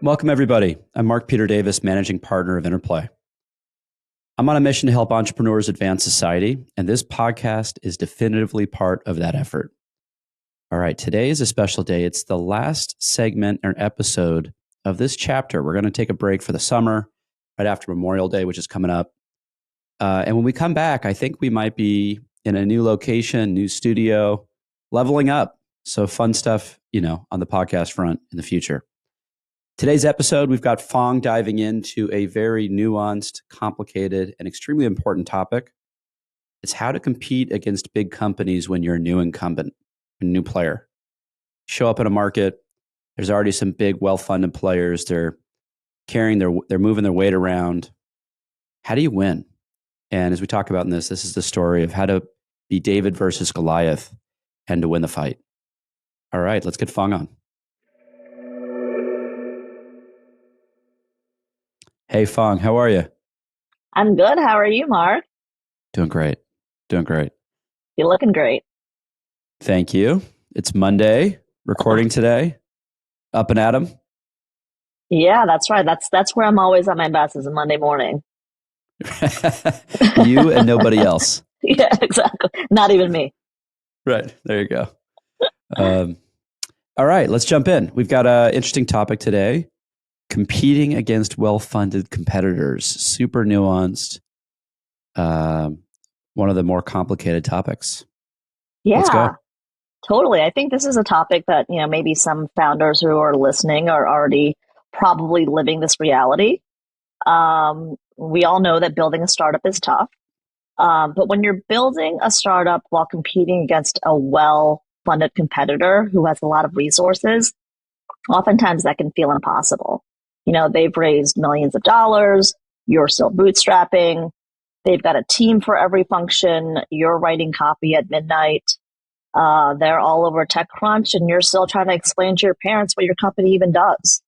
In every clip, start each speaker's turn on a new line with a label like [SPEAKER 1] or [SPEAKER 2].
[SPEAKER 1] Welcome, everybody. I'm Mark Peter Davis, Managing Partner of Interplay. I'm on a mission to help entrepreneurs advance society, and this podcast is definitively part of that effort. All right, today is a special day. It's the last segment or episode of this chapter. We're going to take a break for the summer, right after Memorial Day, which is coming up. And when we come back, I think we might be in a new location, new studio, leveling up. So fun stuff, on the podcast front in the future. Today's episode, we've got Phong diving into a very nuanced, complicated, and extremely important topic. It's how to compete against big companies when you're a new incumbent, a new player. Show up in a market, there's already some big, well-funded players. They're moving their weight around. How do you win? And as we talk about in this is the story of how to be David versus Goliath and to win the fight. All right, let's get Phong on. Hey, Phong, how are you?
[SPEAKER 2] I'm good. How are you, Mark?
[SPEAKER 1] Doing great.
[SPEAKER 2] You're looking great.
[SPEAKER 1] Thank you. It's Monday, recording today. Up and at 'em?
[SPEAKER 2] Yeah, that's right. That's where I'm always at my best, is a Monday morning.
[SPEAKER 1] You and nobody else.
[SPEAKER 2] Yeah, exactly. Not even me.
[SPEAKER 1] Right. There you go. All right, let's jump in. We've got an interesting topic today. Competing against well-funded competitors, super nuanced, one of the more complicated topics.
[SPEAKER 2] Yeah,
[SPEAKER 1] let's go.
[SPEAKER 2] Totally. I think this is a topic that, maybe some founders who are listening are already probably living this reality. We all know that building a startup is tough. But when you're building a startup while competing against a well-funded competitor who has a lot of resources, oftentimes that can feel impossible. They've raised millions of dollars. You're still bootstrapping. They've got a team for every function. You're writing copy at midnight. They're all over TechCrunch, and you're still trying to explain to your parents what your company even does.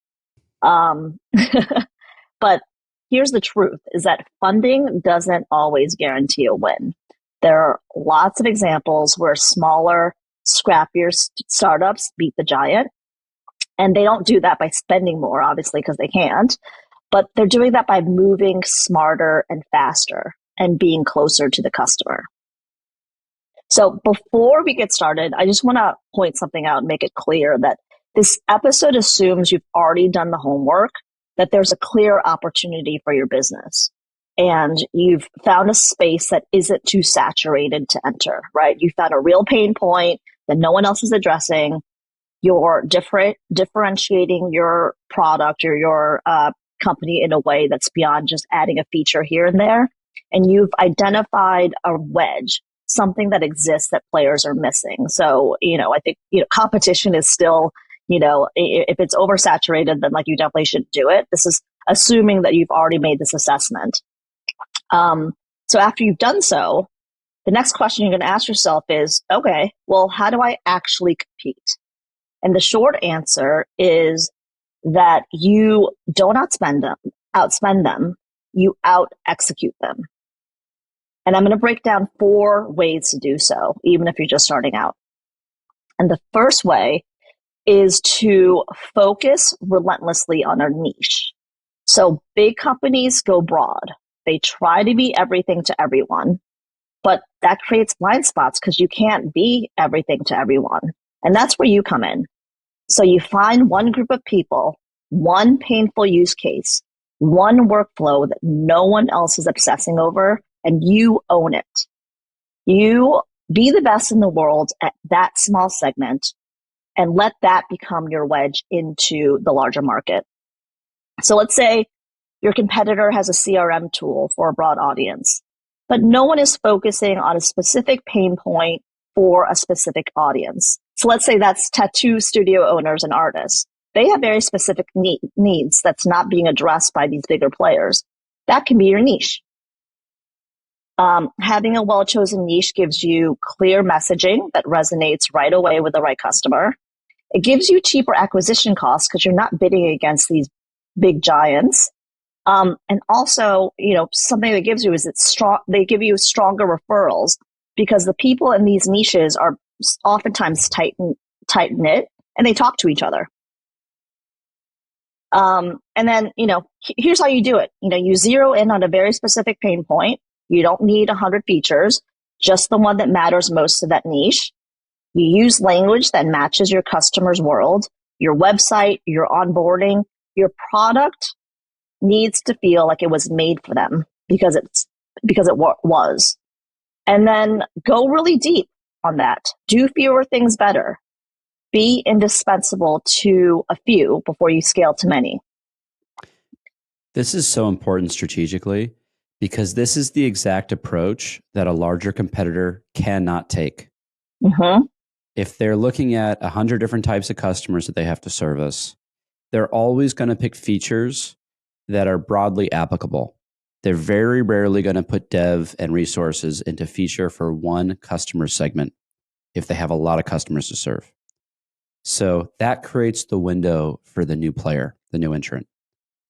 [SPEAKER 2] But here's the truth, is that funding doesn't always guarantee a win. There are lots of examples where smaller, scrappier startups beat the giant. And they don't do that by spending more, obviously, because they can't. But they're doing that by moving smarter and faster and being closer to the customer. So before we get started, I just want to point something out and make it clear that this episode assumes you've already done the homework, that there's a clear opportunity for your business. And you've found a space that isn't too saturated to enter, right? You found a real pain point that no one else is addressing. You're differentiating your product or your company in a way that's beyond just adding a feature here and there. And you've identified a wedge, something that exists that players are missing. So, I think, competition is still, if it's oversaturated, then you definitely shouldn't do it. This is assuming that you've already made this assessment. So after you've done so, the next question you're going to ask yourself is, okay, well, how do I actually compete? And the short answer is that you don't outspend them, you out-execute them. And I'm going to break down 4 ways to do so, even if you're just starting out. And the first way is to focus relentlessly on a niche. So big companies go broad. They try to be everything to everyone, but that creates blind spots because you can't be everything to everyone. And that's where you come in. So you find one group of people, one painful use case, one workflow that no one else is obsessing over, and you own it. You be the best in the world at that small segment and let that become your wedge into the larger market. So let's say your competitor has a CRM tool for a broad audience, but no one is focusing on a specific pain point for a specific audience. So let's say that's tattoo studio owners and artists. They have very specific needs that's not being addressed by these bigger players. That can be your niche. Having a well-chosen niche gives you clear messaging that resonates right away with the right customer. It gives you cheaper acquisition costs because you're not bidding against these big giants. And also, something that gives you is they give you stronger referrals because the people in these niches are oftentimes tight knit and they talk to each other. And then, here's how you do it. You zero in on a very specific pain point. You don't need 100 features, just the one that matters most to that niche. You use language that matches your customer's world, your website, your onboarding, your product needs to feel like it was made for them because it was. And then go really deep on that. Do fewer things better. Be indispensable to a few before you scale to many.
[SPEAKER 1] This is so important strategically because this is the exact approach that a larger competitor cannot take.
[SPEAKER 2] Mm-hmm.
[SPEAKER 1] If they're looking at 100 different types of customers that they have to service, they're always going to pick features that are broadly applicable. They're very rarely going to put dev and resources into feature for one customer segment if they have a lot of customers to serve. So that creates the window for the new player, the new entrant.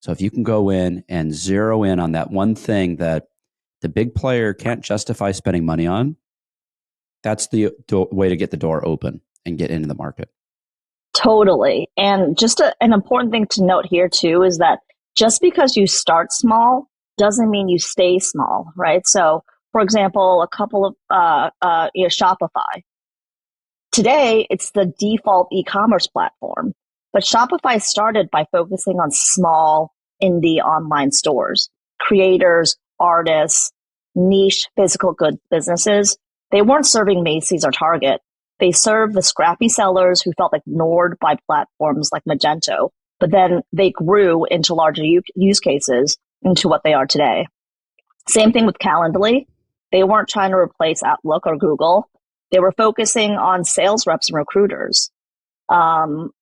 [SPEAKER 1] So if you can go in and zero in on that one thing that the big player can't justify spending money on, that's the way to get the door open and get into the market.
[SPEAKER 2] Totally. And just an important thing to note here too is that just because you start small doesn't mean you stay small, right? So, for example, a couple of Shopify. Today, it's the default e-commerce platform, but Shopify started by focusing on small indie online stores, creators, artists, niche physical goods businesses. They weren't serving Macy's or Target. They served the scrappy sellers who felt ignored by platforms like Magento, but then they grew into larger use cases into what they are today. Same thing with Calendly. They weren't trying to replace Outlook or Google. They were focusing on sales reps and recruiters.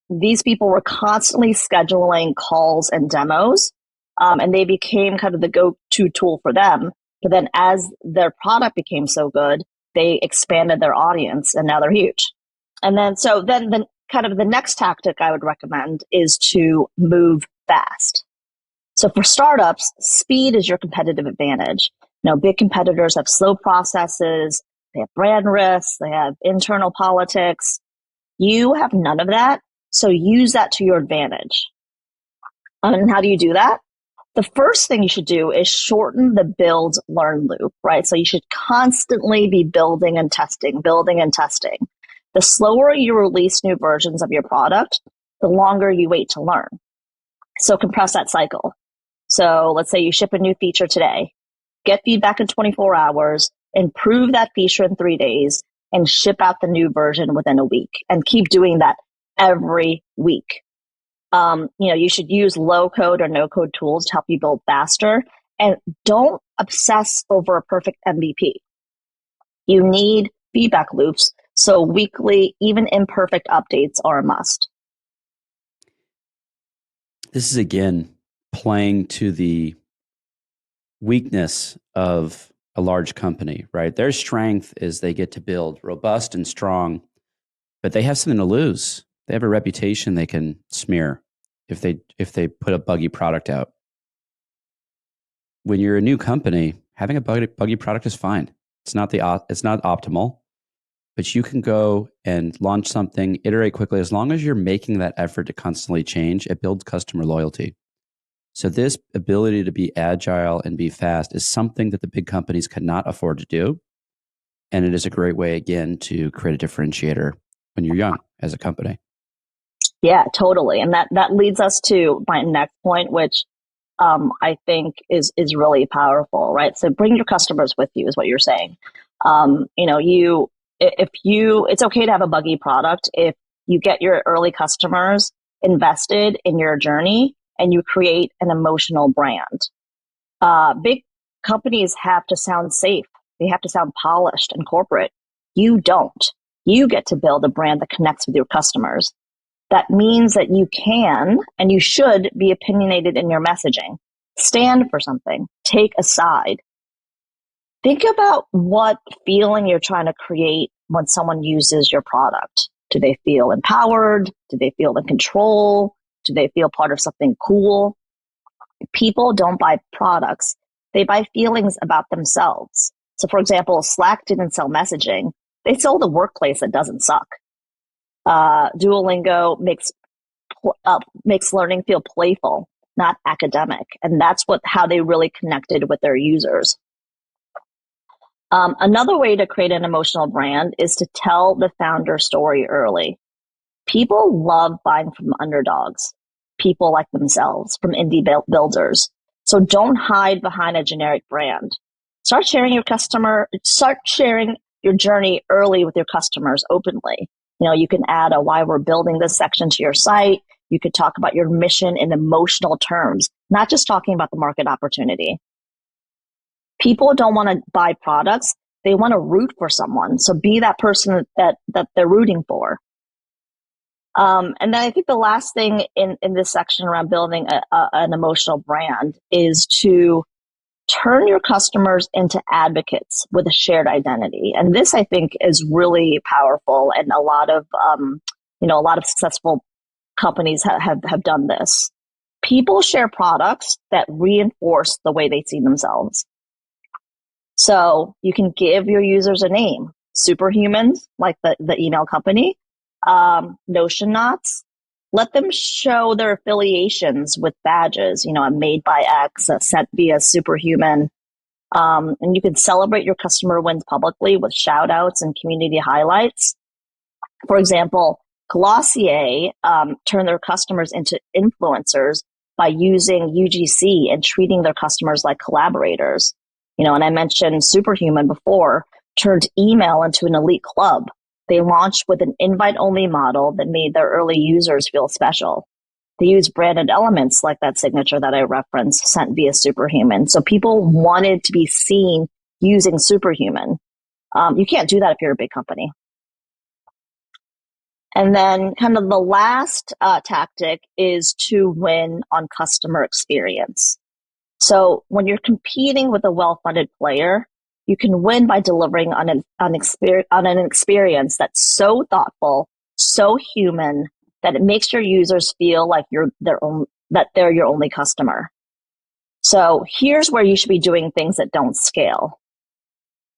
[SPEAKER 2] These people were constantly scheduling calls and demos, and they became kind of the go-to tool for them. But then as their product became so good, they expanded their audience and now they're huge. And then, so then the kind of the next tactic I would recommend is to move fast. So for startups, speed is your competitive advantage. Big competitors have slow processes, they have brand risks, they have internal politics. You have none of that. So use that to your advantage. And how do you do that? The first thing you should do is shorten the build learn loop, right? So you should constantly be building and testing. The slower you release new versions of your product, the longer you wait to learn. So compress that cycle. So let's say you ship a new feature today, get feedback in 24 hours, improve that feature in 3 days, and ship out the new version within a week, and keep doing that every week. You should use low code or no code tools to help you build faster, and don't obsess over a perfect MVP. You need feedback loops. So weekly, even imperfect updates are a must.
[SPEAKER 1] This is again playing to the weakness of a large company, right? Their strength is they get to build robust and strong, but they have something to lose. They have a reputation they can smear if they put a buggy product out. When you're a new company, having a buggy product is fine. It's not optimal, but you can go and launch something, iterate quickly. As long as you're making that effort to constantly change, it builds customer loyalty. So this ability to be agile and be fast is something that the big companies cannot afford to do. And it is a great way, again, to create a differentiator when you're young as a company.
[SPEAKER 2] Yeah, totally. And that leads us to my next point, which I think is really powerful, right? So bring your customers with you is what you're saying. It's okay to have a buggy product if you get your early customers invested in your journey and you create an emotional brand. Big companies have to sound safe. They have to sound polished and corporate. You don't. You get to build a brand that connects with your customers. That means that you can and you should be opinionated in your messaging. Stand for something. Take a side. Think about what feeling you're trying to create when someone uses your product. Do they feel empowered? Do they feel in control? Do they feel part of something cool? People don't buy products. They buy feelings about themselves. So for example, Slack didn't sell messaging. They sold a workplace that doesn't suck. Duolingo makes makes learning feel playful, not academic. And that's how they really connected with their users. Another way to create an emotional brand is to tell the founder story early. People love buying from underdogs, people like themselves, from indie builders. So don't hide behind a generic brand. Start sharing your journey early with your customers openly. You can add a why we're building this section to your site. You could talk about your mission in emotional terms, not just talking about the market opportunity. People don't want to buy products. They want to root for someone. So be that person that they're rooting for. And then I think the last thing in this section around building an emotional brand is to turn your customers into advocates with a shared identity. And this, I think, is really powerful. And a lot of successful companies have done this. People share products that reinforce the way they see themselves. So you can give your users a name, Superhuman, like the email company, Notion Knots. Let them show their affiliations with badges, made by X, sent via Superhuman. And you can celebrate your customer wins publicly with shout outs and community highlights. For example, Glossier turned their customers into influencers by using UGC and treating their customers like collaborators. And I mentioned Superhuman before, turned email into an elite club. They launched with an invite-only model that made their early users feel special. They used branded elements like that signature that I referenced, sent via Superhuman. So people wanted to be seen using Superhuman. You can't do that if you're a big company. And then kind of the last tactic is to win on customer experience. So when you're competing with a well-funded player, you can win by delivering on an experience that's so thoughtful, so human, that it makes your users feel like they're your only customer. So here's where you should be doing things that don't scale.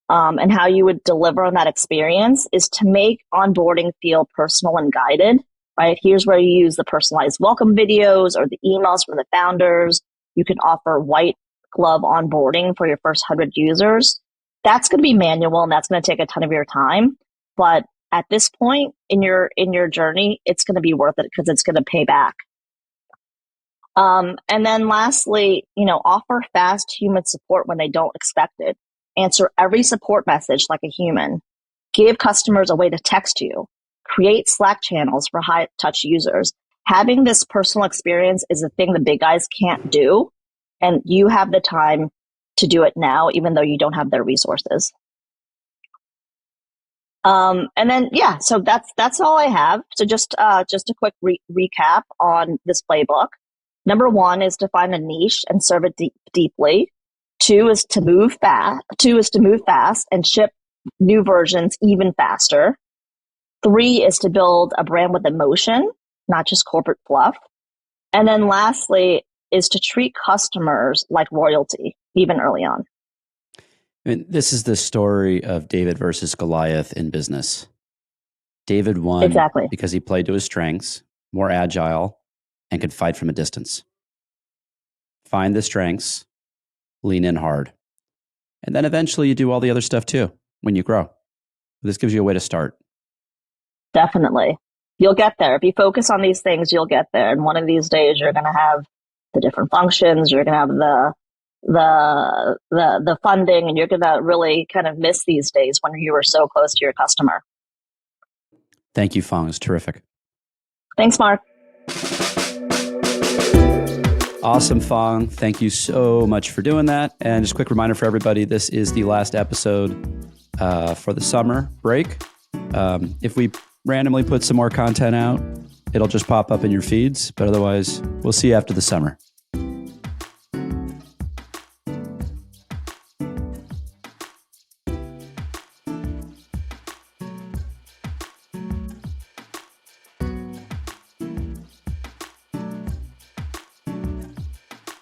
[SPEAKER 2] And how you would deliver on that experience is to make onboarding feel personal and guided, right? Here's where you use the personalized welcome videos or the emails from the founders. You can offer white glove onboarding for your first 100 users. That's going to be manual and that's going to take a ton of your time. But at this point in your journey, it's going to be worth it because it's going to pay back. And then lastly, offer fast human support when they don't expect it. Answer every support message like a human. Give customers a way to text you. Create Slack channels for high-touch users. Having this personal experience is a thing the big guys can't do, and you have the time to do it now, even though you don't have their resources. And then, so that's all I have. So just a quick recap on this playbook. Number 1 is to find a niche and serve it deeply. 2 is to move fast and ship new versions even faster. 3 is to build a brand with emotion, not just corporate fluff. And then lastly is to treat customers like royalty, even early on.
[SPEAKER 1] This is the story of David versus Goliath in business. David won because he played to his strengths, more agile, and could fight from a distance. Find the strengths, lean in hard. And then eventually you do all the other stuff too when you grow. This gives you a way to start.
[SPEAKER 2] Definitely. You'll get there. If you focus on these things, you'll get there. And one of these days you're going to have the different functions, you're going to have the funding, and you're going to really kind of miss these days when you were so close to your customer.
[SPEAKER 1] Thank you, Fong. It's terrific.
[SPEAKER 2] Thanks, Mark.
[SPEAKER 1] Awesome, Fong. Thank you so much for doing that. And just a quick reminder for everybody, this is the last episode for the summer break. If we randomly put some more content out, it'll just pop up in your feeds. But otherwise, we'll see you after the summer.